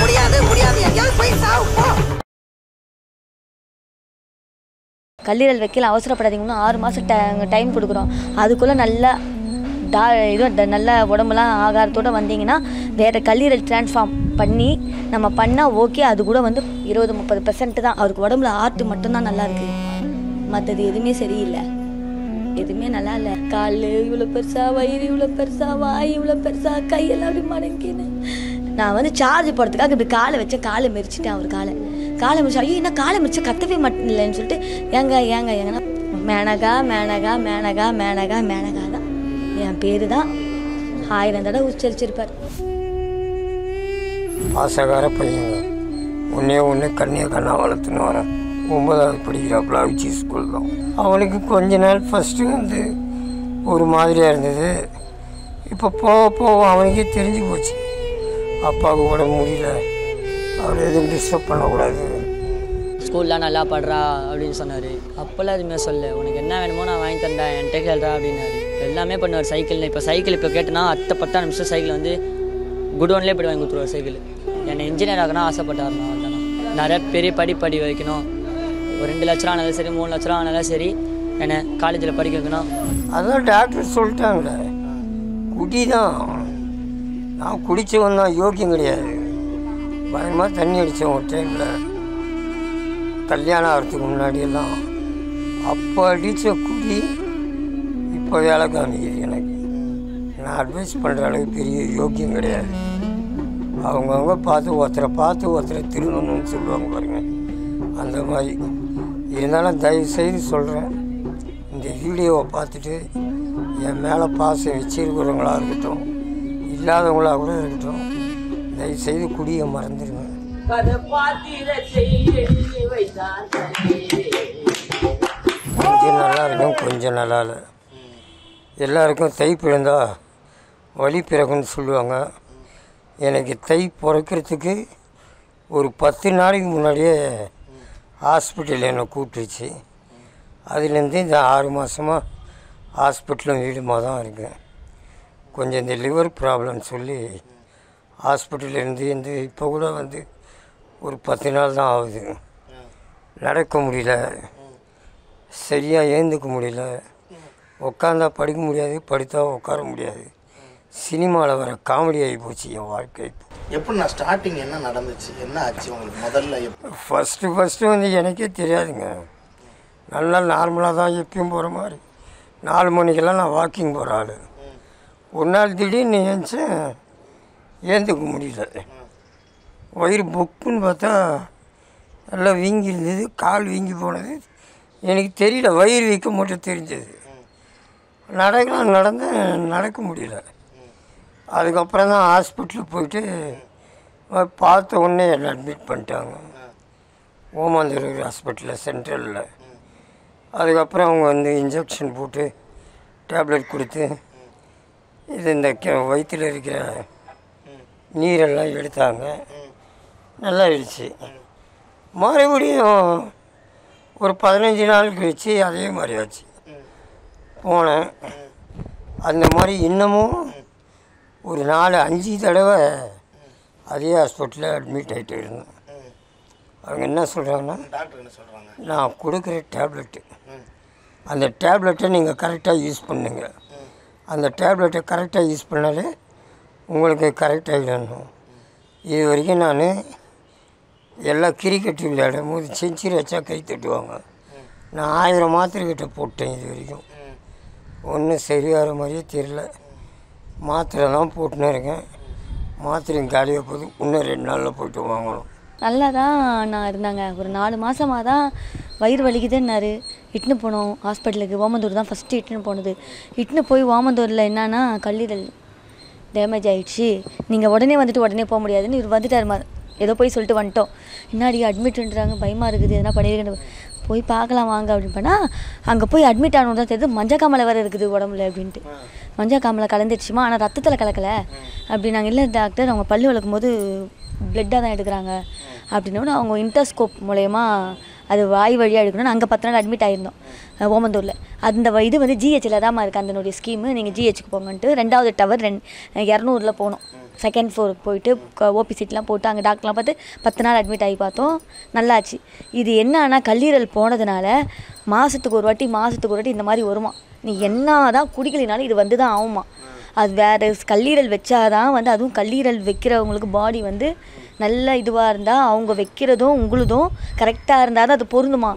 முடியாது முடியாது எங்கேயாவது போய் சாவு. கல்லீரல் வைக்கல, அவசரப்படாதீங்கன்னா 6 மாதம் டைம் கொடுக்குறோம். அதுக்குள்ளே நல்லா நல்ல உடம்புலாம் ஆகாரத்தோடு வந்தீங்கன்னா வேறு கல்லீரல் ட்ரான்ஸ்ஃபார்ம் பண்ணி நம்ம பண்ணால் ஓகே. அது கூட 20-30% தான். அவருக்கு உடம்புல ஆர்ட் மட்டும்தான் நல்லா இருக்குது, மற்றது எதுவுமே சரியில்லை, எதுவுமே நல்லா இல்லை. கால் இவ்வளோ பெருசா, வயிறு இவ்வளோ பெருசா, வாய் இவ்வளோ பெருசா, கையெல்லாம் அப்படி மடங்கின்னு. நான் சார்ஜ் போடுறதுக்காக இப்படி காலை வச்சேன், காலை மெரிச்சிட்டேன். அவர் காலை மிரிச்சு, ஐயோ என்ன காலை மிரிச்சு கத்தவே மாட்டேன் இல்லைன்னு சொல்லிட்டு ஏங்கன்னா மேனகா மேனகா மேனகா மேனகா மேனகா தான் என் பேரு தான் 1000 தடவை உச்சரிச்சிருப்பார். ஆசைக்கார பையங்க ஒன்று கண்ணா வளர்த்துன்னு வரேன். 9வது படிக்கிறாப்புல அவிச்சி ஸ்கூல் தான். அவனுக்கு கொஞ்ச நாள் ஃபஸ்ட்டு ஒரு மாதிரியாக இருந்தது. இப்போ போக அவனுக்கே தெரிஞ்சு போச்சு அப்பாவுக்கு உடம்பு முடியல, அவர் எதுவும் டிஸ்டர்ப் பண்ணக்கூடாது. ஸ்கூல்லாம் நல்லா படுறா அப்படின்னு சொன்னார். அப்போல்லாம் எதுவுமே சொல்ல, உனக்கு என்ன வேணுமோ நான் வாங்கி தந்தேன், என்கிட்ட கேள்றா அப்படின்னாரு. எல்லாமே பண்ணுவார். சைக்கிள் இப்போ கேட்டேன்னா 10 நிமிஷம் சைக்கிள் குடோன்லேயே போய்ட்டு வாங்கி கொடுத்துருவார் சைக்கிள். என்னை இன்ஜினியர் ஆகணும் ஆசைப்பட்டார். நான் நிறைய பெரிய படி வைக்கணும், ஒரு 2 லட்ச ரூபா ஆனாலும் சரி 3 லட்ச ரூபா ஆனாலும் சரி என்னை காலேஜில் படிக்க வைக்கணும். அதான் டாக்டர் சொல்லிட்டாங்களே, குடி தான். நான் குடித்தவன் தான், யோக்கியம் கிடையாது. பயமாக தண்ணி அடித்தேன் ஒரு டைமில், கல்யாணம் ஆகிறதுக்கு முன்னாடியெல்லாம். அப்போ அடித்த குடி இப்போ வேலை காமிக்குது எனக்கு. நான் அட்வைஸ் பண்ணுற அளவுக்கு பெரிய யோக்கியம் கிடையாது. அவங்கவுங்க பார்த்து ஒருத்தரை திரும்பணும்னு சொல்லுவாங்க பாருங்கள், அந்த மாதிரி. இருந்தாலும் தயவுசெய்து சொல்கிறேன், இந்த வீடியோவை பார்த்துட்டு என் மேலே பாசம் வச்சிருக்கிறவங்களாக இருக்கட்டும், இல்லாதவங்களாக கூட இருக்கட்டும், தயவுசெய்து குடியை மறந்துடுங்க. கொஞ்சம் நல்லா இருக்கும், கொஞ்சம் நல்லா இல்லை. எல்லாருக்கும் தை பிறந்தா வழி பிறகுன்னு சொல்லுவாங்க. எனக்கு தை பிறக்கிறதுக்கு ஒரு 10 நாளைக்கு முன்னாடியே ஹாஸ்பிட்டல் என்னை கூப்பிட்டுருச்சு. அதுலேருந்து இந்த 6 மாதமாக ஹாஸ்பிட்டலும் வீடுமா தான் இருக்கேன். கொஞ்சம் இந்த லிவர் ப்ராப்ளம் சொல்லி ஹாஸ்பிட்டலேருந்து இப்போ கூட ஒரு 10 நாள் தான் ஆகுது. நடக்க முடியல, சரியாக ஏந்துக்க முடியல, உட்காந்தா படிக்க முடியாது, படுத்தா உட்கார முடியாது. சினிமாவில் வர காமெடி ஆகி போச்சு என் வாழ்க்கை. எப்படி நான் ஸ்டார்டிங் என்ன நடந்துச்சு, என்ன ஆச்சு உங்களுக்கு முதல்ல? ஃபஸ்ட்டு எனக்கே தெரியாதுங்க. நல்லா நார்மலாக தான் எப்பயும் போகிற மாதிரி 4 மணிக்கெல்லாம் நான் வாக்கிங் போகிற ஆள். ஒரு நாள் திடீர்னு ஏந்துக்க முடியல. வயிறு பொக்குன்னு பார்த்தா நல்லா வீங்கி இருந்தது, கால் வீங்கி போனது. எனக்கு தெரியல, வயிறு வீக்க மட்டும் தெரிஞ்சது. நடக்க முடியல. அதுக்கப்புறம் தான் ஹாஸ்பிட்டலுக்கு போயிட்டு பார்த்த உடனே என்னை அட்மிட் பண்ணிட்டாங்க ஓமாந்தூர் ஹாஸ்பிட்டலில் சென்ட்ரலில். அதுக்கப்புறம் அவங்க இன்ஜெக்ஷன் போட்டு டேப்லெட் கொடுத்து இந்த வயிற்றில் இருக்கிற நீரெல்லாம் எடுத்தாங்க. நல்லா ஆயிடுச்சு. மறுபடியும் ஒரு 15 நாள் கழிச்சு அதே மாதிரி ஆச்சு. போனேன். அந்த மாதிரி இன்னமும் ஒரு 4-5 தடவை அதே ஹாஸ்பிட்டலில் அட்மிட் ஆகிட்டு இருந்தேன். அவங்க என்ன சொல்கிறாங்கன்னா, நான் கொடுக்குற டேப்லெட்டு, அந்த டேப்லெட்டை நீங்கள் கரெக்டாக யூஸ் பண்ணுங்க. அந்த டேப்லெட்டை கரெக்டாக யூஸ் பண்ணாலே உங்களுக்கு கரெக்டாகிடணும். இது வரைக்கும் நான் எல்லாம் கிரிக்கெட் விளையாடும் போது செஞ்சுரி வச்சா கை தட்டுவாங்க. நான் 1000 மாத்திரைக்கிட்ட போட்டேன். இது வரைக்கும் ஒன்றும் சரியாகிற மாதிரியே தெரியல. மாத்திரை தான் போட்டுன்னு இருக்கேன். மாத்திரையும் காலியாக போகுது. இன்னும் 2 நாளில் போய்ட்டு வாங்கணும். நல்லா தான் நான் இருந்தாங்க. ஒரு 4 மாதமாக தான் வயிறு வலிக்குதுன்னாரு. இட்டுன்னு போனோம் ஹாஸ்பிட்டலுக்கு. ஓமந்தூர் தான் ஃபஸ்ட்டு இட்டுன்னு போனது. இட்டுன்னு போய் ஓமந்தூரில் என்னன்னா கல்லீரல் டேமேஜ் ஆகிடுச்சு, நீங்கள் உடனே போக முடியாதுன்னு இவர் வந்துட்டார். ஏதோ போய் சொல்லிட்டு வந்துட்டோம். என்னாடி அட்மிட்ன்றாங்க, பயமாக இருக்குது, எதனா பண்ணியிருக்கேன், போய் பார்க்கலாம் வாங்க அப்படின்னு பண்ணால் அங்கே போய் அட்மிட் ஆகணும் தான் தெரியுது. மஞ்சக்காமலை வேறு இருக்குது உடம்புல அப்படின்ட்டு. மஞ்சக்காமலை கலந்துடுச்சுமா, ஆனால் ரத்தத்தில் கலக்கலை அப்படின்னாங்க. இல்லை டாக்டர், அவங்க பல்லு வளர்க்கும் போது பிளட்டாக தான் எடுக்கிறாங்க அப்படின்னோட அவங்க இன்டர்ஸ்கோப் மூலயமா அது வாய் வழியாக எடுக்கணும்னு அங்கே 10 நாள் அட்மிட் ஆகிருந்தோம் ஓமந்தூரில். அந்த இது ஜிஹெச்சில் தான் இருக்குது அதனுடைய ஸ்கீமு. நீங்கள் ஜிஹெச்சுக்கு போங்கன்ட்டு 2வது டவர் 200 போனோம். செகண்ட் ஃப்ளோருக்கு போயிட்டு ஓபி சீட்லாம் போட்டு அங்கே டாக்டர்லாம் பார்த்து 10 நாள் அட்மிட் ஆகி பார்த்தோம், நல்லாச்சு. இது என்னன்னா கல்லீரல் போனதுனால மாதத்துக்கு ஒரு வாட்டி இந்த மாதிரி வருமா. நீ என்ன தான் குடிக்கலினாலும் இது வந்து தான் ஆகுமா. அது வேறு கல்லீரல் வச்சாதான் வந்து, அதுவும் கல்லீரல் வைக்கிறவங்களுக்கு பாடி வந்து நல்ல இதுவாக இருந்தால் அவங்க வைக்கிறதும் உங்களுதும் கரெக்டாக இருந்தால் தான் அது பொருந்துமா.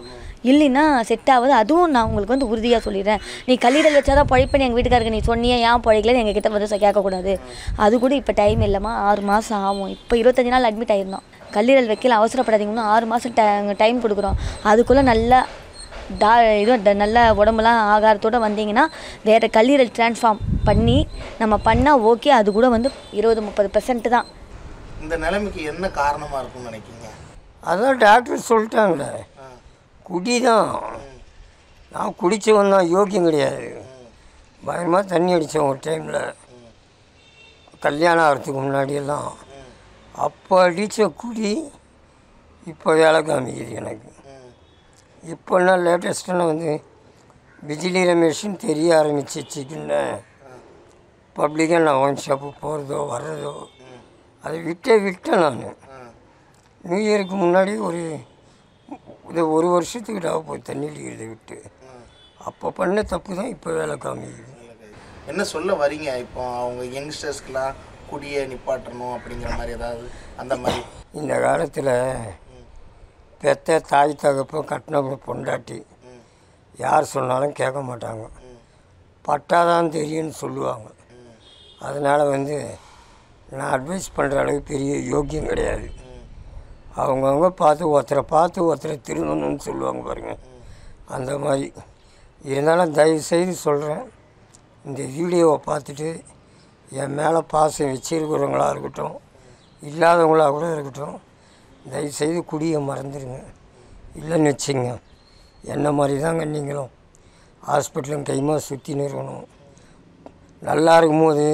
இல்லைன்னா செட் ஆகுது. அதுவும் நான் உங்களுக்கு வந்து உறுதியாக சொல்லிடுறேன். நீ கல்லீரல் வச்சாதான் பழைப்பேன்னு எங்கள் வீட்டுக்காருக்கு நீ சொன்னியே, ஏன் பழைக்கலன்னு எங்கள் கிட்ட வந்து கேட்கக்கூடாது. அது கூட இப்போ டைம் இல்லைம்மா, 6 மாதம் ஆகும். இப்போ 25 நாள் அட்மிட் ஆகிருந்தோம். கல்லீரல் வைக்கல அவசரப்படாதீங்கன்னா 6 மாதம் டைம் கொடுக்குறோம். அதுக்குள்ளே நல்லா நல்ல உடம்புலாம் ஆகாரத்தோடு வந்தீங்கன்னா வேறு கல்லீரல் ட்ரான்ஸ்ஃபார்ம் பண்ணி நம்ம பண்ணால் ஓகே. அது கூட வந்து 20-30% தான். இந்த நிலைமைக்கு என்ன காரணமாக இருக்கும்னு நினைக்கிங்க? அதான் டாக்டர் சொல்லிட்டாங்களே, குடி தான். நான் குடித்தவன் தான், யோக்கியம் கிடையாது. பயமாக தண்ணி அடித்தேன் ஒரு டைமில், கல்யாணம் ஆகிறதுக்கு முன்னாடியெல்லாம். அப்போ அடித்த குடி இப்போ வேலை காமிக்குது எனக்கு. இப்போன்னா லேட்டஸ்ட்டான வந்து பிஜிலி ரமேஷன் தெரிய ஆரம்பிச்சிச்சுக்குன்னு பப்ளிக்காக நான் ஒயின் ஷாப்பு போகிறதோ வர்றதோ அதை விட்டேன் நான். நியூ இயருக்கு முன்னாடி ஒரு வருஷத்துக்கிட்ட போய் தண்ணி அடிக்கிறத விட்டு. அப்போ பண்ண தப்பு தான் இப்போ வேலை காமிக்குது. என்ன சொல்ல வரீங்க இப்போ அவங்க யங்ஸ்டர்ஸ்க்கெலாம் குடியை நிப்பாட்டணும் அப்படிங்கிற மாதிரி ஏதாவது அந்த மாதிரி? இந்த காலத்தில் பெத்த தாய் தகப்ப கட்டின பொண்டாட்டி யார் சொன்னாலும் கேட்க மாட்டாங்க, பட்டாதான் தெரியும்னு சொல்லுவாங்க. அதனால் வந்து நான் அட்வைஸ் பண்ணுற அளவுக்கு பெரிய யோக்கியம் கிடையாது. அவங்கவுங்க பார்த்து ஒருத்தரை திருந்தணும்னு சொல்லுவாங்க பாருங்கள், அந்த மாதிரி. இருந்தாலும் தயவுசெய்து சொல்கிறேன், இந்த வீடியோவை பார்த்துட்டு என் மேலே பாசம் வச்சிருக்கிறவங்களாக இருக்கட்டும், இல்லாதவங்களாக கூட இருக்கட்டும், தயவுசெய்து குடியை மறந்துடுங்க. இல்லைன்னு வச்சுங்க, என்ன மாதிரி தாங்க நீங்களும் ஹாஸ்பிட்டலும் கைமா சுற்றி நிறுவணும். நல்லா இருக்கும்போது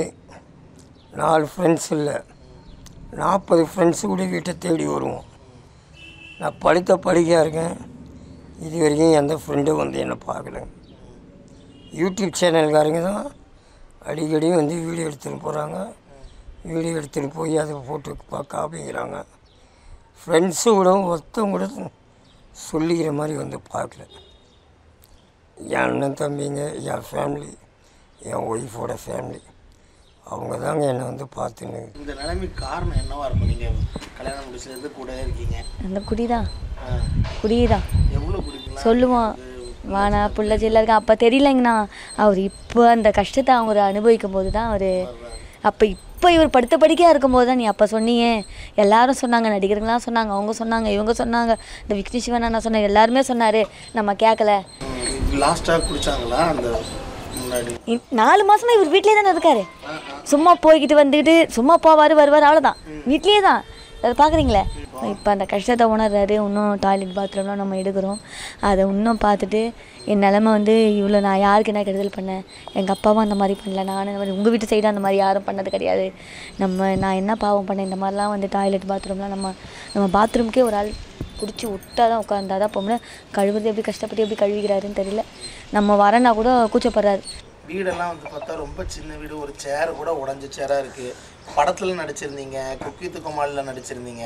4 ஃப்ரெண்ட்ஸ் இல்லை 40 ஃப்ரெண்ட்ஸு கூட வீட்டை தேடி வருவோம். நான் படிக்கையாக இருக்கேன், இது வரைக்கும் எந்த ஃப்ரெண்டும் வந்து என்னை பார்க்கல. யூடியூப் சேனல்காரங்க தான் அடிக்கடி வந்து வீடியோ எடுத்துகிட்டு போகிறாங்க, வீடியோ எடுத்துகிட்டு போய் அதை போட்டு காப்பிக்கிறாங்க. ஃப்ரெண்ட்ஸு கூட ஒருத்தவங்க கூட சொல்லிக்கிற மாதிரி வந்து பார்க்கல. என் அண்ணன் தம்பிங்க, என் ஃபேமிலி, என் ஒய்ஃபோட ஃபேமிலி, அவங்க தாங்க என்னை வந்து பார்த்துன்னு. இந்த நிலைமைக்கு காரணம் என்னவா இருக்கும்? நீங்கள் கல்யாணம் முடிச்சது கூட இருக்கீங்க, அந்த குடி தான். எவ்வளோ குடிக்கலாம் சொல்லுவான், வானா புள்ள ஜெயில இருக்கா. அப்போ தெரியலைங்கண்ணா, அவர் இப்போ அந்த கஷ்டத்தை அவங்க அனுபவிக்கும் போது தான் அவர். இப்போ இவர் படுத்த படிக்கையாக இருக்கும்போது தான் நீ அப்போ சொன்னீங்க. எல்லாரும் சொன்னாங்க, நடிகர்கள்லாம் சொன்னாங்க, அவங்க சொன்னாங்க, இவங்க சொன்னாங்க, இந்த விக்னி சிவன் நான் சொன்னேன், எல்லாருமே சொன்னார், நம்ம கேட்கல. லாஸ்ட்டாக குடித்தாங்களா? அந்த முன்னாடி 4 மாதமாக இவர் வீட்லேயே தானே இருக்கார். சும்மா போய்கிட்டு வந்துக்கிட்டு சும்மா வருவார், அவ்வளோதான், வீட்லேயே தான். அதை பார்க்குறீங்களே. இப்போ அந்த கஷ்டத்தை உணர்றாரு. இன்னும் டாய்லெட் பாத்ரூம்லாம் நம்ம எடுக்கிறோம், அதை இன்னும் பார்த்துட்டு என் நிலமை வந்து இவ்வளோ. நான் யாருக்கு என்ன கெடுதல் பண்ணேன்? எங்கள் அப்பாவும் அந்த மாதிரி பண்ணல, நானும் இந்த மாதிரி. உங்கள் வீட்டு சைடு அந்த மாதிரி யாரும் பண்ணது கிடையாது. நான் என்ன பாவம் பண்ணேன்? இந்த மாதிரிலாம் வந்து டாய்லெட் பாத்ரூம்லாம் நம்ம பாத்ரூம்க்கே ஒரு ஆள் பிடிச்சி விட்டா தான் உட்காந்தா தான் போகல. கழுவுறது எப்படி கஷ்டப்பட்டு எப்படி கழுவிக்கிறாருன்னு தெரியல. நம்ம வரனா கூட கூச்சப்படுறாரு. வீடெல்லாம் வந்து பார்த்தா ரொம்ப சின்ன வீடு, ஒரு சேர் கூட உடஞ்ச சேராக இருக்குது. படத்தில் நடிச்சிருந்தீங்க, குக் வித் கோமாளியில் நடிச்சிருந்தீங்க.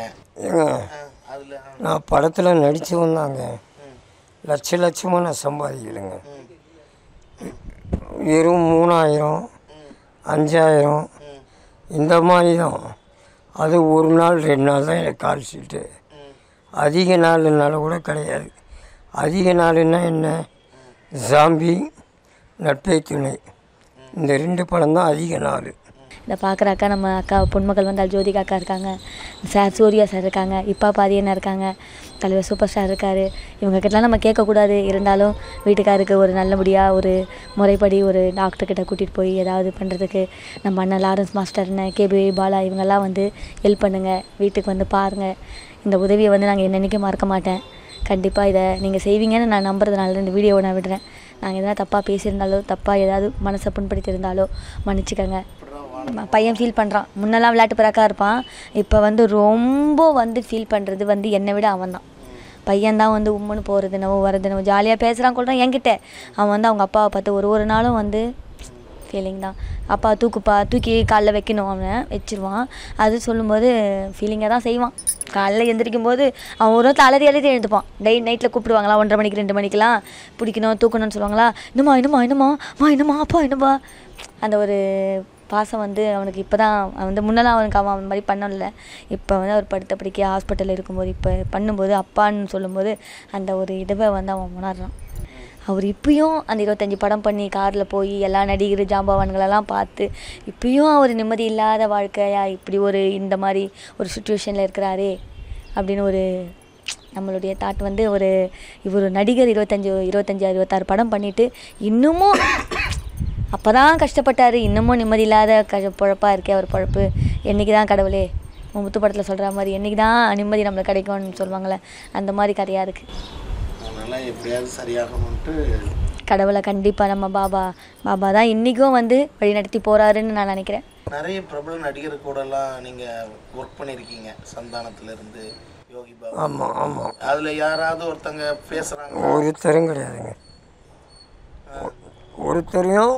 அதில் நான் படத்தில் நடித்து வந்தாங்க, லட்சமாக நான் சம்பாதிக்கலைங்க. வெறும் 3000 5000 இந்த மாதிரி தான். அது ஒரு நாள் 2 நாள் தான் எனக்கு கால் ஷீட்டு. அதிக நாள்னால கூட கிடையாது. அதிக நாள்னா என்ன? ஜாம்பி, நட்பை துணை, இந்த 2 படம் தான் அதிக நாள். இதை பார்க்குற அக்கா, நம்ம அக்கா பொன்மகள் வந்தால் ஜோதிகா அக்கா இருக்காங்க, சார் சூர்யா சார் இருக்காங்க, இப்போ பாதியண்ணா இருக்காங்க, தலைவர் சூப்பர் ஸ்டார் இருக்கார். இவங்கக்கிட்டலாம் நம்ம கேட்கக்கூடாது. இருந்தாலும் வீட்டுக்காருக்கு ஒரு நல்லபடியாக ஒரு முறைப்படி ஒரு டாக்டர்கிட்ட கூட்டிகிட்டு போய் ஏதாவது பண்ணுறதுக்கு நம்ம அண்ணன் லாரன்ஸ் மாஸ்டர்னு, கேபி பாலா, இவங்கெல்லாம் வந்து ஹெல்ப் பண்ணுங்கள், வீட்டுக்கு வந்து பாருங்கள். இந்த உதவியை வந்து நாங்கள் என்னென்னைக்கும் மறக்க மாட்டேன். கண்டிப்பாக இதை நீங்கள் செய்வீங்கன்னு நான் நம்புறதுனால இந்த வீடியோவை நான் விடுறேன். நாங்கள் எதனா தப்பாக பேசியிருந்தாலோ, தப்பாக ஏதாவது மனசை புண்படுத்தியிருந்தாலோ மன்னிச்சுக்கோங்க. பையன் ஃபீல் பண்ணுறான். முன்னெல்லாம் விளையாட்டு பிறக்காக இருப்பான், இப்போ வந்து ரொம்ப வந்து ஃபீல் பண்ணுறது வந்து என்னை விட அவன் தான். பையன்தான் வந்து உம்முன்னு போகிறது, நம்ம வரது, நம்ம ஜாலியாக பேசுகிறான் கொள்கிறான் என்கிட்ட. அவன் வந்து அவங்க அப்பாவை பார்த்து ஒரு நாளும் வந்து ஃபீலிங் தான். அப்பா தூக்கி காலைல வைக்கணும், அவனை வச்சிருவான். அது சொல்லும்போது ஃபீலிங்காக தான் செய்வான். காலைல எழுந்திரிக்கும் போது அவன் ஒரு அலறி எழுந்துப்பான். நைட்டில் கூப்பிடுவாங்களா 1:30 மணிக்கு 2 மணிக்கெலாம் பிடிக்கணும் தூக்கணும்னு சொல்லுவாங்களா, இன்னுமா அப்பா என்னப்பா. அந்த ஒரு பாசம் வந்து அவனுக்கு இப்போ தான் வந்து முன்னெல்லாம் அவனுக்கு அவன் அந்த மாதிரி பண்ணல. இப்போ வந்து அவர் படுத்த படிக்க ஹாஸ்பிட்டலில் இருக்கும்போது இப்போ பண்ணும்போது அப்பான்னு சொல்லும்போது அந்த ஒரு இதுவை வந்து அவன் உணர்றான். அவர் இப்பயும் அந்த 25 படம் பண்ணி காரில் போய் எல்லா நடிகர் ஜாம்பவான்களெல்லாம் பார்த்து இப்பயும் அவர் நிம்மதி இல்லாத வாழ்க்கையா இப்படி இந்த மாதிரி ஒரு சுச்சுவேஷனில் இருக்கிறாரே அப்படின்னு ஒரு நம்மளுடைய தாட் வந்து இவர் நடிகர் 26 படம் பண்ணிவிட்டு இன்னமும் அப்போ தான் கஷ்டப்பட்டார், இன்னமும் நிம்மதி இல்லாத பொழப்பாக இருக்கே அவர் பொழப்பு. என்றைக்கு தான் கடவுளே முத்து படத்தில் சொல்கிற மாதிரி என்றைக்கு தான் நிம்மதி நம்மளுக்கு கிடைக்கும்னு சொல்லுவாங்களே, அந்த மாதிரி கதையாக இருக்குது. அதனால் எப்படியாவது சரியாகணும்ட்டு கடவுளை கண்டிப்பாக நம்ம பாபா தான் இன்றைக்கும் வந்து வழி நடத்தி போகிறாருன்னு நான் நினைக்கிறேன். நிறைய பிரபல நடிகர் கூடலாம் நீங்கள் ஒர்க் பண்ணியிருக்கீங்க, சந்தானத்துலேருந்து யோகி பாபா. ஆமாம் ஆமாம். அதில் யாராவது ஒருத்தங்க பேசுகிறாங்க? ஒருத்தரும் கிடையாதுங்க. ஒருத்தரையும்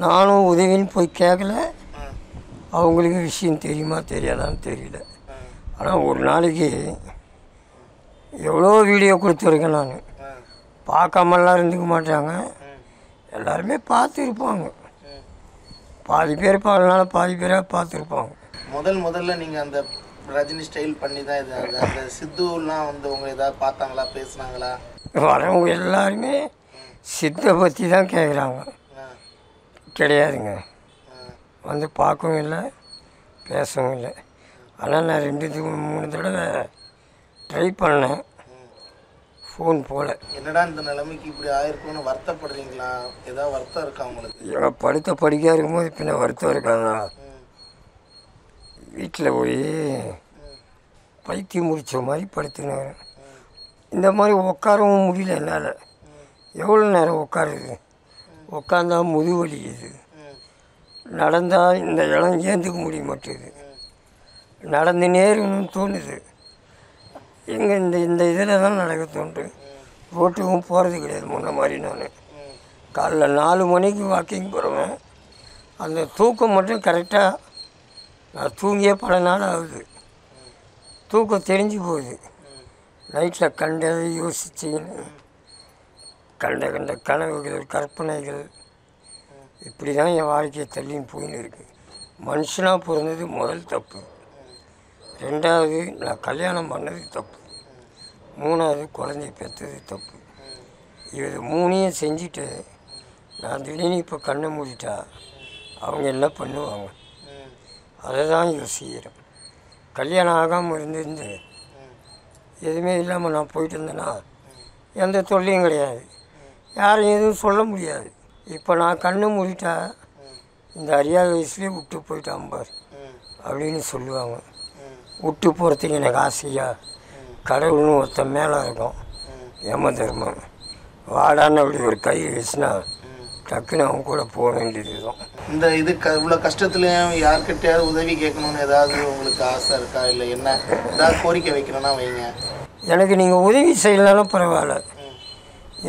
நானும் உதவின்னு போய் கேட்கல. அவங்களுக்கு விஷயம் தெரியுமா தெரியாதான்னு தெரியல. ஆனால் ஒரு நாளைக்கு எவ்வளோ வீடியோ கொடுத்துருக்கேன் நான். பார்க்காமலாம் இருந்துக்க மாட்டாங்க, எல்லாருமே பார்த்துருப்பாங்க. பாதி பேர் பார்க்கலனால பாதி பேராக பார்த்துருப்பாங்க. முதல்ல நீங்கள் அந்த ரஜினி ஸ்டைல் பண்ணி தான் இது அந்த சித்துலாம் வந்து உங்களை ஏதாவது பார்த்தாங்களா, பேசுனாங்களா? வரவங்க எல்லாருமே சித்தை பற்றி தான் கேட்குறாங்க. கிடையாதுங்க, வந்து பார்க்கவும் இல்லை பேசவும் இல்லை. ஆனால் நான் 2-3 தடவை ட்ரை பண்ணேன், ஃபோன் போல். என்னடா இந்த நிலைமைக்கு இப்படி ஆயிருக்கும்னு வருத்தப்படுறீங்களா? ஏதாவது வருத்தம் இருக்கா உங்களுக்கு? எங்கள் படுத்த படிக்காக இருக்கும்போது பின்ன வருத்தம் இருக்காங்க. வீட்டில் போய் பைத்தியம் முடித்த மாதிரி படுத்துனாங்க. இந்த மாதிரி உட்காரவும் முடியல என்னால். எவ்வளோ நேரம் உட்காருது? உட்காந்தா முதுகு வலிக்குது, நடந்தால் இந்த இடம் ஏந்துக்க முடிய மாட்டேங்குது, நடந்து நேருன்னு தோணுது. எங்கே இந்த இதில் தான் நடக்க தோன்று. ரோட்டுக்கும் போகிறது கிடையாது முன்ன மாதிரி. நான் காலைல 4 மணிக்கு வாக்கிங் போகிறவன். அந்த தூக்கம் மட்டும் கரெக்டாக நான் தூங்கியே பல நாள் ஆகுது. தூக்கம் தெரிஞ்சு போகுது. நைட்டில் கண்டதை யோசிச்சின்னு கண்ட கனவுகள் கற்பனைகள் இப்படி தான் என் வாழ்க்கையை தள்ளின்னு போயின்னு இருக்குது. மனுஷனாக பிறந்தது முதல் தப்பு. 2வது நான் கல்யாணம் பண்ணது தப்பு. 3வது குழந்தை பெற்றது தப்பு. இது 3ஐயும் செஞ்சுட்டு நான் திடீர்னு இப்போ கண்ணை மூடிட்டா அவங்க என்ன பண்ணுவாங்க? அதை தான் யோசிக்கிறேன். கல்யாணம் ஆகாமல் இருந்து எதுவுமே இல்லாமல் நான் போயிட்டு இருந்தேன்னா எந்த தொல்லையும் கிடையாது, யாரும் எதுவும் சொல்ல முடியாது. இப்போ நான் கண்ணை மூடிட்டா இந்த அறியாத வயசுலேயே விட்டு போயிட்டான் பார் அப்படின்னு சொல்லுவாங்க. விட்டு போகிறதுக்கு எனக்கு ஆசையா? கடவுள்னு ஒருத்தன் மேலே இருக்கும், யம தர்மம். வாடான்னு அப்படி ஒரு கை வச்சுனா டக்குன்னு அவங்க கூட போக வேண்டியது தான். இந்த இது இவ்வளோ கஷ்டத்துலையும் யார்கிட்டையாவது உதவி கேட்கணுன்னு ஏதாவது உங்களுக்கு ஆசை இருக்கா? இல்லை என்ன ஏதாவது கோரிக்கை வைக்கணும்னா வைங்க. எனக்கு நீங்கள் உதவி செய்யலனாலும் பரவாயில்ல,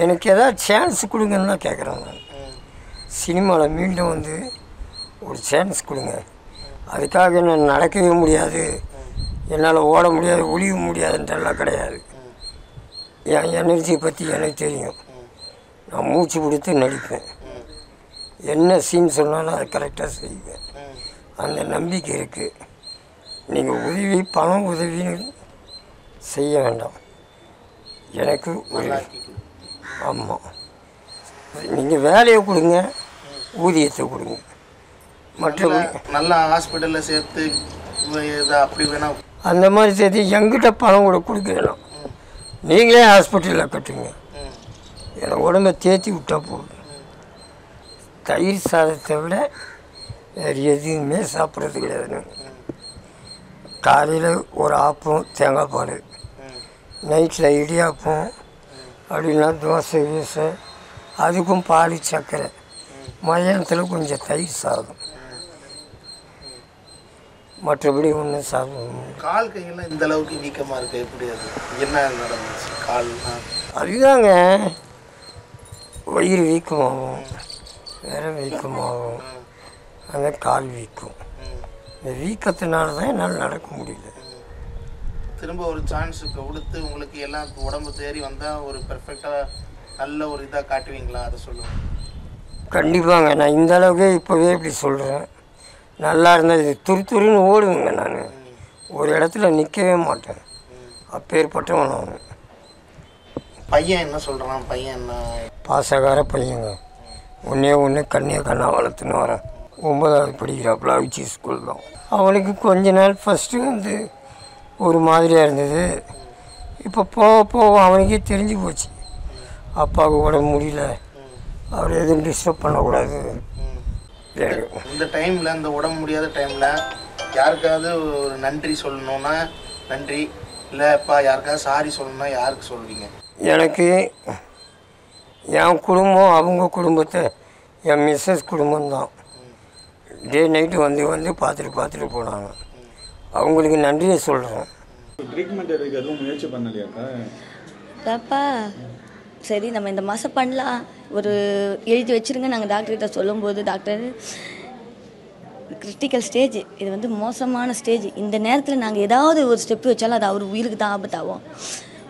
எனக்கு ஏதாவது சான்ஸ் கொடுங்கன்னு தான் கேட்குறேன் நான். சினிமாவில் மீண்டும் வந்து ஒரு சான்ஸ் கொடுங்க. அதுக்காக நான் நடக்கவே முடியாது, என்னால் ஓட முடியாது, ஒழிய முடியாதுன்றெல்லாம் கிடையாது. என் எனர்ஜியை பற்றி எனக்கு தெரியும். நான் மூச்சு கொடுத்து நடிப்பேன். என்ன சீன் சொன்னாலும் அதை கரெக்டாக செய்வேன். அந்த நம்பிக்கை இருக்குது. நீங்கள் உதவி பணம் உதவின்னு செய்ய வேண்டாம். எனக்கு ஒரு ஆமாம், நீங்கள் வேலையை கொடுங்க, ஊதியத்தை கொடுங்க. மற்றபடி நல்லா ஹாஸ்பிட்டலில் சேர்த்து அப்படி வேணாம் அந்த மாதிரி சேர்த்து எங்கிட்ட பணம் கூட கொடுக்க வேணாம். நீங்களே ஹாஸ்பிட்டலில் கட்டுங்க, எனக்கு உடம்பை தேய்ச்சி விட்டா போதும். தயிர் சாதத்தை விட வேறு எதுவுமே சாப்பிட்றது கிடையாது. காலையில் ஒரு ஆப்பம் தேங்காய் பால், நைட்டில் இடியாப்பம், அப்படின்னா தோசை வீசை, அதுக்கும் பால் சர்க்கரை, மதியானத்தில் கொஞ்சம் தயிர் சாதம், மற்றபடி ஒன்றும் சாப்பிடணும். கால் கையெல்லாம் இந்த அளவுக்கு வீக்கமாக இருக்குது, எப்படி அது என்ன நடந்துச்சு? கால் அதுதாங்க வயிறு வீக்கமாகும், வேறு வீக்கமாகும், அந்த கால் வீக்கம். இந்த வீக்கத்தினால தான் என்னால் நடக்க முடியல. திரும்ப ஒரு சான்ஸ் கொடுத்து உங்களுக்கு எல்லாம் உடம்பு தேறி வந்தால் ஒரு பெர்ஃபெக்டாக நல்ல ஒரு இதாக காட்டுவீங்களா? அதை சொல்லுங்கள். கண்டிப்பாங்க. நான் இந்த அளவுக்கே இப்போவே இப்படி சொல்கிறேன். நல்லா இருந்தால் இது துருத்துருன்னு ஓடுவேங்க. நான் ஒரு இடத்துல நிற்கவே மாட்டேன். அப்பேற்பட்டவன் நான். பையன் என்ன சொல்கிறான்? பையன் என்ன? பாசகார பையங்க. ஒன்று கண்ணா வளர்த்துன்னு வரேன். 9வது படிக்கிறாப்புல அவிச்சி ஸ்கூல் தான். அவனுக்கு கொஞ்ச நாள் ஃபஸ்ட்டு வந்து ஒரு மாதிரியாக இருந்தது. இப்போ போக போக அவனுக்கே தெரிஞ்சு போச்சு, அப்பாவுக்கு உடம்பு முடியல, அவர் எதுவும் டிஸ்டர்ப் பண்ணக்கூடாது. இந்த டைமில், இந்த உடம்பு முடியாத டைமில் யாருக்காவது ஒரு நன்றி சொல்லணுன்னா நன்றி, இல்லைப்பா யாருக்காவது சாரி சொல்லணுன்னா யாருக்கு சொல்வீங்க? எனக்கு என் குடும்பம், அவங்க குடும்பத்தை, என் மிஸ்ஸஸ் குடும்பம்தான் டே நைட்டு வந்து பார்த்துட்டு போனாங்க. அவங்களுக்கு நன்றியை சொல்கிறேன். ட்ரீட்மெண்ட் எடுக்க எதுவும் முயற்சி பண்ணலையாக்கா? பாப்பா சரி நம்ம இந்த மாதம் பண்ணலாம், ஒரு எழுதி வச்சுருங்க. நாங்கள் டாக்டர்கிட்ட சொல்லும்போது, டாக்டர் கிரிட்டிக்கல் ஸ்டேஜ், இது வந்து மோசமான ஸ்டேஜ், இந்த நேரத்தில் நாங்கள் ஏதாவது ஒரு ஸ்டெப்பு வச்சாலும் அது அவர் உயிருக்கு தான் ஆபத்தாகும்.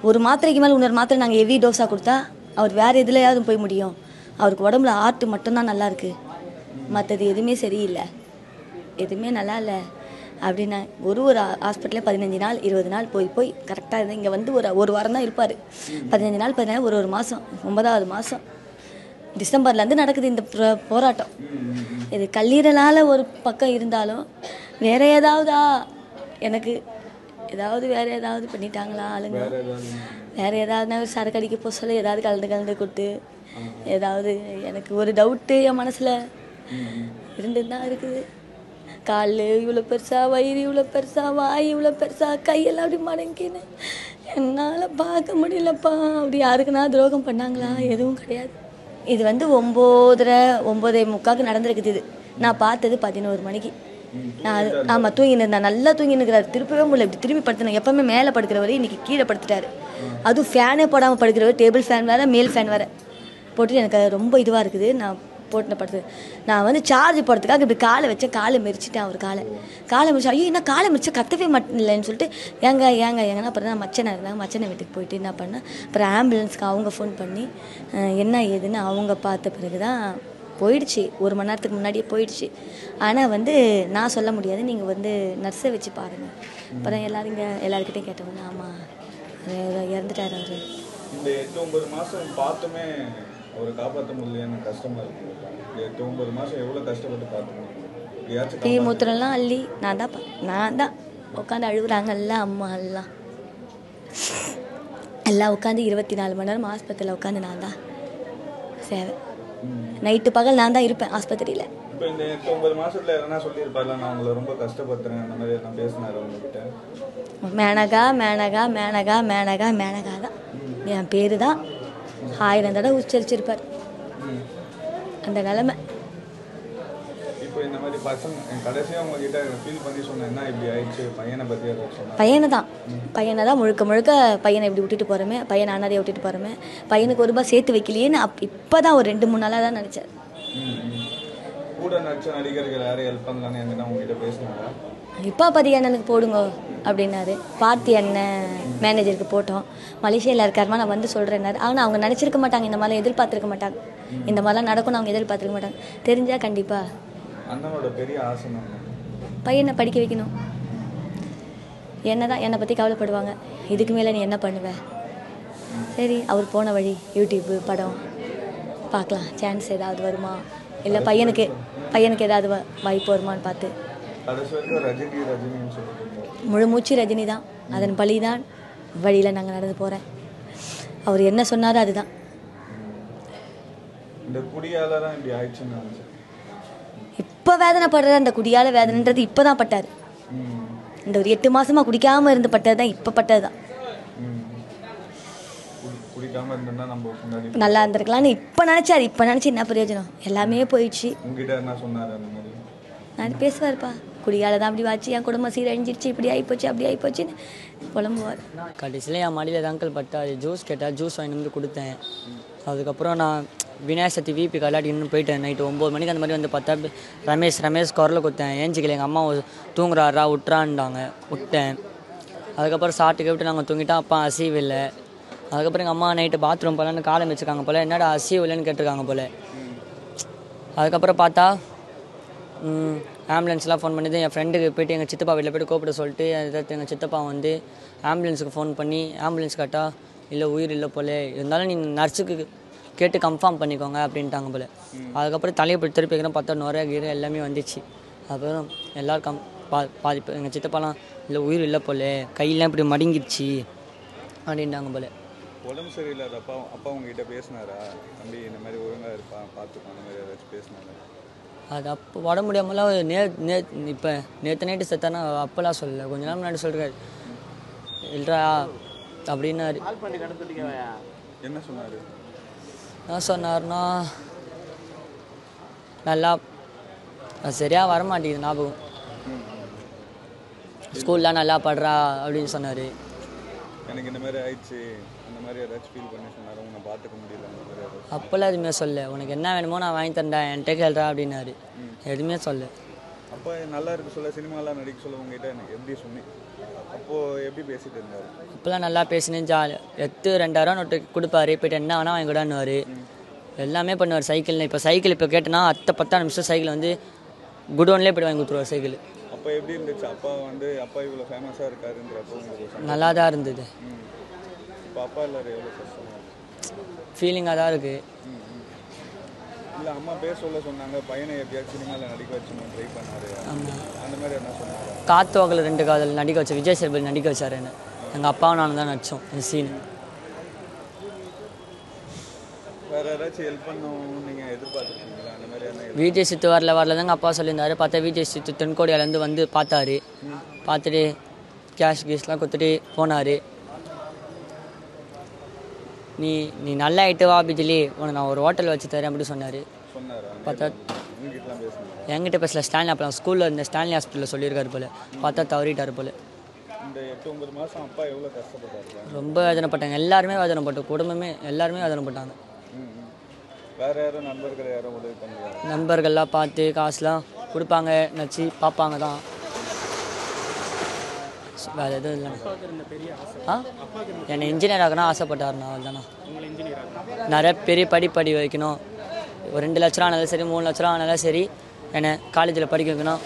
ஒரு மாத்திரைக்கு மேலே இன்னொரு மாத்திரை நாங்கள் ஹெவி டோஸாக கொடுத்தா அவர் வேறு எதுலையாவது போய் முடியும். அவருக்கு உடம்புல ஹார்ட் மட்டும்தான் நல்லா இருக்குது, மற்றது எதுவுமே சரியில்லை, எதுவுமே நல்லா இல்லை அப்படின்னா. ஒரு ஹாஸ்பிட்டலில் 15 நாள் 20 நாள் போய் கரெக்டாக இருந்து இங்கே வந்து ஒரு வாரம் தான் இருப்பார். 15 நாள் 15 நாள் ஒரு மாதம், 9வது மாதம் டிசம்பர்லேருந்து நடக்குது இந்த போராட்டம். இது கல்லீரலால் ஒரு பக்கம் இருந்தாலும் வேறு ஏதாவதா எனக்கு வேறு ஏதாவது பண்ணிட்டாங்களா ஆளுங்க, வேறு ஏதாவதுனா சரக்கு அடிக்க போக சொல்ல ஏதாவது கலந்து கொடுத்து ஏதாவது எனக்கு ஒரு டவுட்டு என் மனசில் இருந்துட்டு தான் இருக்குது. கால் இவ்வளோ பெருசா, வயிறு இவ்வளோ பெருசா, வாய் இவ்வளோ பெருசா, கையெல்லாம் அப்படி மடங்கின்னு என்னால் பார்க்க முடியலப்பா. அப்படி யாருக்குன்னா துரோகம் பண்ணாங்களா? எதுவும் கிடையாது. இது வந்து 9:45 நடந்திருக்குது. இது நான் பார்த்தது 11 மணிக்கு. நான் ஆமாம் தூங்கின்னு நல்லா தூங்கினுக்கிறாரு, திருப்பவே முடியல, இப்படி திரும்பி படுத்தினேன். எப்போவுமே மேலே படுக்கிறவரை இன்றைக்கி கீழே படுத்துட்டாரு. அதுவும் ஃபேனே போடாமல் படுக்கிறவர், டேபிள் ஃபேன் வேறு மேல் ஃபேன் வேறு போட்டுட்டு எனக்கு ரொம்ப இதுவாக இருக்குது. நான் போட்டு படுத்து நான் வந்து சார்ஜ் போடுறதுக்காக இப்படி காலை வச்சேன், காலை மெரிச்சிட்டேன். அவர் காலை மிரிச்சு, ஐயோ என்ன காலை மிரிச்சா கத்தவே மாட்டேன்லன்னு சொல்லிட்டு ஏங்கன்னா அப்புறம் தான் மச்சனை இருந்தாங்க. மச்சனை வீட்டுக்கு போயிட்டு என்ன பண்ணேன், அப்புறம் ஆம்புலன்ஸ்க்கு அவங்க ஃபோன் பண்ணி என்ன ஏதுன்னு அவங்க பார்த்த பிறகு தான் போயிடுச்சு. 1 மணி நேரத்துக்கு முன்னாடியே போயிடுச்சு. ஆனால் வந்து நான் சொல்ல முடியாது, நீங்கள் வந்து நர்ஸை வச்சு பாருங்கள். அப்புறம் எல்லாருக்கிட்டையும் கேட்டவங்க, ஆமாம் இறந்துட்டார் அவர். இந்த 8-9 மாதம் பார்த்துமே அவரை காப்பாற்ற முடியலையான்னு கஷ்டமாக இருக்குது. 8-9 மாதம் எவ்வளோ கஷ்டப்பட்டு பார்த்துக்கணும். டீ மூத்திரம்லாம் அள்ளி நான் தான் உட்காந்து அழுகுறாங்க அம்மா எல்லாம் உட்காந்து 24 மணி நேரம் ஆஸ்பத்திரியில் உட்காந்து நான் தான் சேவை. நைட்டு பகல் நான் தான் இருப்பேன் ஆஸ்பத்திரியில். இப்போ இந்த 8-9 மாதத்தில் எதனா சொல்லியிருப்பார்ல, நான் உங்களை ரொம்ப கஷ்டப்படுத்துறேன் அந்த மாதிரி நான் பேசினார் உங்ககிட்ட? மேனகா தான் என் பேர் தான் 1000 தடவை உச்சரிச்சிருப்பார். அந்த நிலைமை. இப்போ இந்த மாதிரி பசங்க கடைசியாக உங்ககிட்ட ஃபீல் பண்ணி சொன்னேன்னா இப்படி ஆயிடுச்சு பையனை பற்றி அதை சொன்னேன். பையனை தான் முழுக்க பையனை இப்படி விட்டுட்டு போகிறோமே, பையனை அனாதையை விட்டுட்டு போகிறோமே, பையனுக்கு ₹1 சேர்த்து வைக்கலையேன்னு இப்போ தான் ஒரு 2-3 நாளாக தான் நினச்சேன். கூட நடிச்ச நடிகர்கள் யாரும் ஹெல்ப் பண்ணலான்னு எங்கன்னா உங்ககிட்ட பேசினாங்க? இப்போ பதி அண்ணனுக்கு போடுங்க அப்படின்னாரு. பார்த்தி அண்ணன் மேனேஜருக்கு போட்டோம். மலேசியாவில் இருக்காருமா, நான் வந்து சொல்கிறேன்னாரு. ஆனால் அவங்க நினச்சிருக்க மாட்டாங்க, இந்த மாதிரிலாம் எதிர்பார்த்துருக்க மாட்டாங்க, இந்த மாதிரிலாம் நடக்கும்னு அவங்க எதிர்பார்த்துருக்க மாட்டாங்க. தெரிஞ்சால் கண்டிப்பாக அண்ணனோட பெரிய ஆசை பையனை படிக்க வைக்கணும். என்னை பற்றி கவலைப்படுவாங்க, இதுக்கு மேலே நீ என்ன பண்ணுவ? சரி, அவர் போன வழி யூடியூப்பு படம் பார்க்கலாம், சான்ஸ் ஏதாவது வருமா, இல்லை பையனுக்கு ஏதாவது வாய்ப்பு வருமானு பார்த்து. முழு மூச்சு ரஜினி தான், அதன் பழி தான் வழியில் நாங்கள் நடந்து போகிறேன். அவர் என்ன சொன்னாரோ அதுதான். இப்போ வேதனைப்படுற அந்த குடியால் வேதனைன்றது இப்போ தான் பட்டார். இந்த ஒரு 8 மாதமாக குடிக்காமல் இருந்து பட்டது தான் இப்போ பட்டது தான். நல்லா இருந்திருக்கலாம்னு இப்போ நினச்சாரு. இப்போ நினச்சி என்ன பிரயோஜனம், எல்லாமே போயிடுச்சு. நான் பேசுவார்ப்பா, குடியால் தான் அப்படி வாச்சு, என் குடும்பம் சீரழிஞ்சிருச்சு, இப்படி ஆகிப்போச்சு அப்படி ஆகிப்போச்சுன்னு புலம்புவார். கடைசியில் என் மடியில் அங்கிள் பட்டார். ஜூஸ் கேட்டால் ஜூஸ் வாங்கி வந்து கொடுத்தேன். அதுக்கப்புறம் நான் விநாயகர் சக்தி விபி கல்லாடி இன்னும் போயிட்டேன். நைட்டு 9 மணிக்கு அந்த மாதிரி வந்து பார்த்தா ரமேஷ் குரலை கொடுத்தேன். ஏஞ்சிக்கல, எங்கள் அம்மா தூங்குறாரா விட்றான்டாங்க, விட்டேன். அதுக்கப்புறம் சாப்பிட்டு விட்டு நாங்கள் தூங்கிட்டோம். அப்பா அசைவு இல்லை. அதுக்கப்புறம் எங்கள் அம்மா நைட்டு பாத்ரூம் போகலான்னு காலம் வச்சுருக்காங்க போல், என்னடா அசைவு இல்லைன்னு கேட்டிருக்காங்க போல். அதுக்கப்புறம் பார்த்தா ஆம்புலன்ஸ்லாம் ஃபோன் பண்ணிது. என் ஃப்ரெண்டுக்கு போய்ட்டு எங்கள் சித்தப்பா வீட்டில் போய்ட்டு கூப்பிட சொல்லிட்டு எதாவது எங்கள் சித்தப்பா வந்து ஆம்புலன்ஸுக்கு ஃபோன் பண்ணி ஆம்புலன்ஸ் கேட்டால் இல்லை உயிர் இல்லை போல், இருந்தாலும் நீ நர்ஸுக்கு கேட்டு கன்ஃபார்ம் பண்ணிக்கோங்க அப்படின்ட்டாங்க போல். அதுக்கப்புறம் தலையை போய் திருப்பி வைக்கிறோம், பார்த்தா நுரைய கீரை எல்லாமே வந்துச்சு. அப்புறம் எல்லோரும் பாதிப்பு. எங்கள் சித்தப்பாலாம் இல்லை உயிர் இல்லை போல், கையெல்லாம் இப்படி மடங்கிடுச்சு அப்படின்ட்டாங்க போல். உடம்பு சரியில்லாத அப்பா உங்ககிட்ட பேசினாரா? தம்பி இந்த மாதிரி ஒழுங்காக இருப்பான் பார்த்துப்பான் அந்த மாதிரி ஏதாச்சும் பேசினாரா? அது அப்போ உடம்பு முடியாமலாம் இப்போ நேற்று நைட்டு செத்தானா அப்போலாம் சொல்லலை, கொஞ்ச நாள் முன்னாடி சொல்கிறாரு இல்லைடா அப்படின்னாரு. என்ன சொன்னார்? என்ன சொன்னார்னா நல்லா சரியாக வரமாட்டேங்குது ஞாபகம். ஸ்கூல்லாம் நல்லா படுறா அப்படின்னு சொன்னார். எனக்கு இந்த மாதிரி ஆயிடுச்சு அந்த மாதிரி ஏதாச்சும் ஃபீல் பண்ணி சொன்னார்? உன்னை பார்த்துக்க முடியல அந்த மாதிரி ஏதாச்சும்? அப்போல்லாம் எதுவுமே சொல்ல. உனக்கு என்ன வேணுமோ நான் வாங்கி தரேன், என்கிட்ட கேள்றா அப்படின்னாரு. எதுவுமே சொல்ல. அப்போ நல்லா இருக்கு சொல்ல, சினிமாலாம் நடிக்க சொல்ல உங்ககிட்ட எனக்கு எப்படி சொன்னி அப்போது எப்படி பேசிட்டு இருந்தார்? அப்போல்லாம் நல்லா பேசினேன், ஜாலியாக 2000 நோட்டு கொடுப்பாரு. போய்ட்டு என்ன வேணால் வாங்கி கூடான்னுவார். எல்லாமே பண்ணுவார். சைக்கிள் இப்போ இப்போ கேட்டேன்னா 10 நிமிஷம் சைக்கிள் வந்து குடோன்லேயே போய்ட்டு வாங்கி கொடுத்துருவார் சைக்கிள். அப்போ எப்படி இருந்துச்சு? அப்பா இவ்வளோ ஃபேமஸாக இருக்காருன்றப்போ உங்களுக்கு நல்லா தான் இருந்தது. இப்போ அப்பா எல்லாரும் எவ்வளோ கஷ்டமாக ஃபீலிங்காக தான் இருக்குது. இல்லை அம்மா பேர் சொல்ல சொன்னாங்க, பையனை எப்படியாச்சும் சினிமாவில் நடிக்க வச்சு ட்ரை பண்ணாரு, அந்த மாதிரி என்ன சொன்னாங்க? காத்துவாக்கில் 2 காதல் நடிக்க வச்ச விஜய் சேதுபதி நடிக்க வச்சார் என்ன. எங்கள் அப்பாவும் நானும் தான் நடித்தோம் இந்த சீனு. வேறு ஏதாச்சும் ஹெல்ப் பண்ணணும் நீங்கள் எதிர்பார்த்துருக்கீங்களா? அந்த மாதிரி என்ன? விஜய் சித்து வரலதாங்க அப்பா சொல்லியிருந்தாரு. பார்த்தா விஜய் சித்து தென்கோடியாலேருந்து வந்து பார்த்தாரு. பார்த்துட்டு கேஷ்லாம் கொடுத்துட்டு போனார். நீ நல்லா ஆகிட்டு வா பிஜிலி, உனக்கு நான் ஒரு ஹோட்டல் வச்சு தரேன் அப்படி சொன்னார். பார்த்தா என்கிட்ட பேசல. ஸ்டான்லி அப்போ ஸ்கூலில் இருந்த ஸ்டான்லி ஹாஸ்பிட்டலில் சொல்லியிருக்காரு போல். பார்த்தா தவறிட்டார் போல். இந்த 8-9 மாதம் அப்பா எவ்வளோ கஷ்டப்பட்டாரு? ரொம்ப வேதனைப்பட்டாங்க. எல்லாருமே வேதனைப்பட்டோம், குடும்பமே எல்லாருமே வேதனைப்பட்டாங்க. வேறு யாரும் நண்பர்கள் யாரும் உதவி பண்ணுவாங்க? நண்பர்கள்லாம் பார்த்து காசுலாம் கொடுப்பாங்க, நச்சு பார்ப்பாங்க தான். வேறு எதுவும் இல்லைண்ணா. என்னை இன்ஜினியர் ஆகணும் ஆசைப்பட்டாருண்ணா. அவள் தானே நிறைய பெரிய படிப்படி வைக்கணும். ஒரு 2 லட்சம் ஆனாலும் சரி, 3 லட்சம் ஆனாலும் சரி, என்னை காலேஜில் படிக்க வைக்கணும்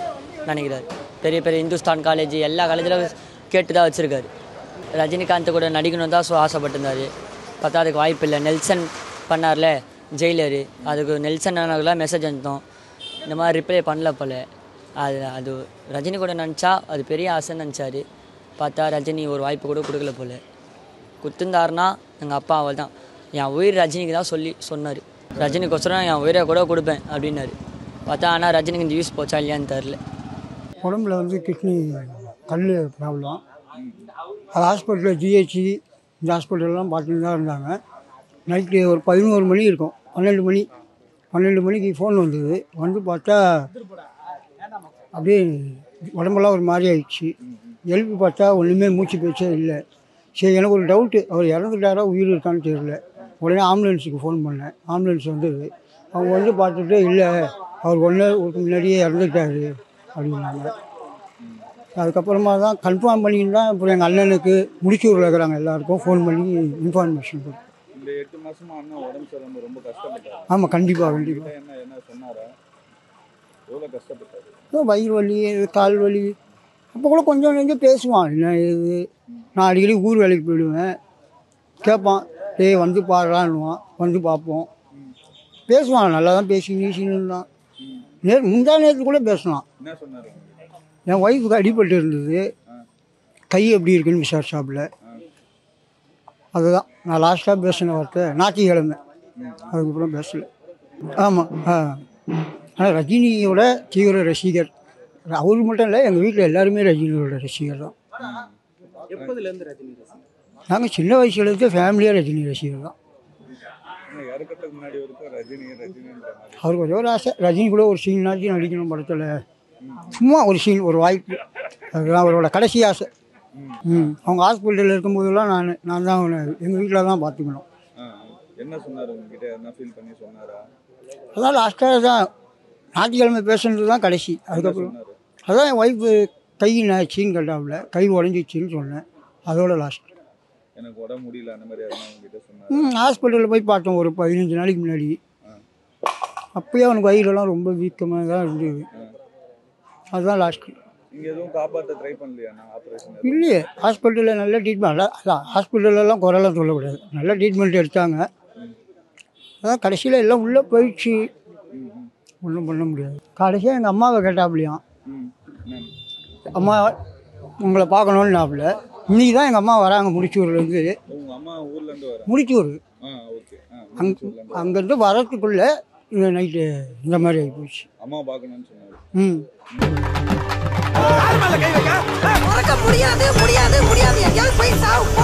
நினைக்கிறாரு. பெரிய பெரிய இந்துஸ்தான் காலேஜ் எல்லா காலேஜில் கேட்டு தான் வச்சுருக்காரு. ரஜினிகாந்த் கூட நடிக்கணும் தான் ஆசைப்பட்டிருந்தார். பார்த்தா அதுக்கு வாய்ப்பு இல்லை. நெல்சன் பண்ணார்ல ஜெயிலரு, அதுக்கு நெல்சன் ஆனவர்களாம் மெசேஜ் அனுப்பித்தோம். இந்த மாதிரி ரிப்ளை பண்ணல போல். அது ரஜினி கூட நினச்சா அது பெரிய ஆசைன்னு நினச்சாரு. பார்த்தா ரஜினி ஒரு வாய்ப்பு கூட கொடுக்கல போல். கொடுத்துருந்தாருன்னா எங்கள் அப்பா அவள் தான் என் உயிர் ரஜினிக்கு தான் சொன்னார். ரஜினிக்கோசரம் என் உயிரை கூட கொடுப்பேன் அப்படின்னாரு. பார்த்தா ஆனால் ரஜினிக்கு இந்த யூஸ் போச்சா இல்லையான்னு தெரில. உடம்புல வந்து கிட்னி கல் ப்ராப்ளம். அது ஹாஸ்பிட்டலில் ஜிஹெச்சி இந்த ஹாஸ்பிட்டல்லாம் பார்த்துட்டு தான் இருந்தாங்க. நைட்டு ஒரு 11 மணி இருக்கும், 12 மணிக்கு ஃபோன் வந்தது. வந்து பார்த்தா அப்படியே உடம்பெல்லாம் ஒரு மாதிரி ஆயிடுச்சு. எழுப்பி பார்த்தா ஒன்றுமே மூச்சு பேச்சே இல்லை. சரி, எனக்கு ஒரு டவுட்டு, அவர் இறந்துட்டாரா உயிர் இருக்கான்னு தெரியல. உடனே ஆம்புலன்ஸுக்கு ஃபோன் பண்ணேன். ஆம்புலன்ஸ் வந்தது. அவங்க வந்து பார்த்துட்டு இல்லை அவர் ஒன்று முன்னாடியே இறந்துட்டார் அப்படின்னாங்க. அதுக்கப்புறமா தான் கன்ஃபார்ம் பண்ணிங்கன்னா அப்புறம் எங்கள் அண்ணனுக்கு முடிச்சூரில் இருக்கிறாங்க எல்லாருக்கும் ஃபோன் பண்ணி இன்ஃபார்மேஷன் கொடுத்தோம். இந்த 8 மாதமாக அண்ணன் உடம்பு சரியில்லாம ரொம்ப கஷ்டப்பட்டார். ஆமாம், கண்டிப்பாக. என்ன சொன்னாரா? எவ்வளோ கஷ்டப்பட்டார்? வயிறு வலி, கால் வலி. அப்போ கூட கொஞ்சம் பேசுவான். என்ன இது, நான் அடிக்கடி ஊர் வேலைக்கு போயிடுவேன். கேட்பான், வந்து பாடுறான்னுவான். வந்து பார்ப்போம், பேசுவான். நல்லா தான் பேசின்னு தான். முந்தா நேரத்து கூட பேசலாம். என்ன சொன்னார்? என் ஒய்ஃபுக்கு அடிபட்டு இருந்தது, கை எப்படி இருக்குன்னு விசாரிச்சாப்புல. அதுதான் நான் லாஸ்ட்டாக பேசின வார்த்தை. ஞாயிற்றுக்கிழமை, அதுக்கப்புறம் பேசலை. ஆமாம். ஆனால் ரஜினியோட தீவிர ரசிகர். அவரு மட்டும் இல்லை, எங்கள் வீட்டில் எல்லாருமே ரஜினியோட ரசிகர் தான். எப்போதுலேருந்து ரஜினி ரசிகர்? நாங்கள் சின்ன வயசுலேருந்து ஃபேமிலியாக ரஜினி ரசிகர் தான். அவருக்கு ஒரே ஒரு ஆசை, ரஜினி கூட ஒரு சீனாச்சும் நடிக்கணும் படத்தில். சும்மா ஒரு சீன், ஒரு வாய்ப்பு. அதுதான் அவரோட கடைசி ஆசை. அவங்க ஹாஸ்பிட்டலில் இருக்கும்போதெல்லாம் நான் தான் அவனை எங்கள் வீட்டில் தான் பார்த்துக்கணும். என்ன சொன்னார் உங்ககிட்ட? என்ன ஃபீல் பண்ணி சொன்னாரா? அதான் லாஸ்ட்டாக தான் ஞாயிற்றுக்கிழமை பேசுனது தான் கடைசி. அதுக்கப்புறம் அதான் என் ஒய்ஃபு கை நாச்சின்னு கேட்டாப்புல, கை உடஞ்சிச்சின்னு சொன்னேன். அதோட லாஸ்ட். எனக்கு உடம்பு முடியல அந்த மாதிரி யாரும் உங்ககிட்ட சொன்னாங்க? ஹாஸ்பிட்டலில் போய் பார்த்தோம் ஒரு 15 நாளைக்கு முன்னாடி. அப்போயே அவனுக்கு வயிறெல்லாம் ரொம்ப வீக்கமாக தான் இருந்தது. அதுதான் லாஸ்ட்டு. நீங்கள் எதுவும் காப்பாற்ற ட்ரை பண்ணலையா? நான் ஆப்ரேஷன் இல்லையே, ஹாஸ்பிட்டலில் நல்ல ட்ரீட்மெண்ட். அதான் ஹாஸ்பிட்டலெல்லாம் குறையெல்லாம் சொல்லக்கூடாது, நல்ல ட்ரீட்மெண்ட் எடுத்தாங்க. அதான் கடைசியில் எல்லாம் உள்ளே போயிடுச்சு, ஒன்றும் பண்ண முடியாது. கடைசியாக எங்கள் அம்மாவை கேட்டாப்புலையாம், அம்மா உங்களை பார்க்கணுன்னாப்புல. இன்னைக்கு தான் எங்கள் அம்மா வராங்க முடிச்சூர்லேருந்து. உங்கள் அம்மா ஊர்லேருந்து வர? முடிச்சூர். ஓகே. அங்கேருந்து வரத்துக்குள்ளே நைட்டு இந்த மாதிரி ஆகி போச்சு. அம்மா பார்க்கணும்னு சொன்னாரு. மறக்க முடியாது முடியாது முடியாது எங்கேயாவது போய் சாவு போ.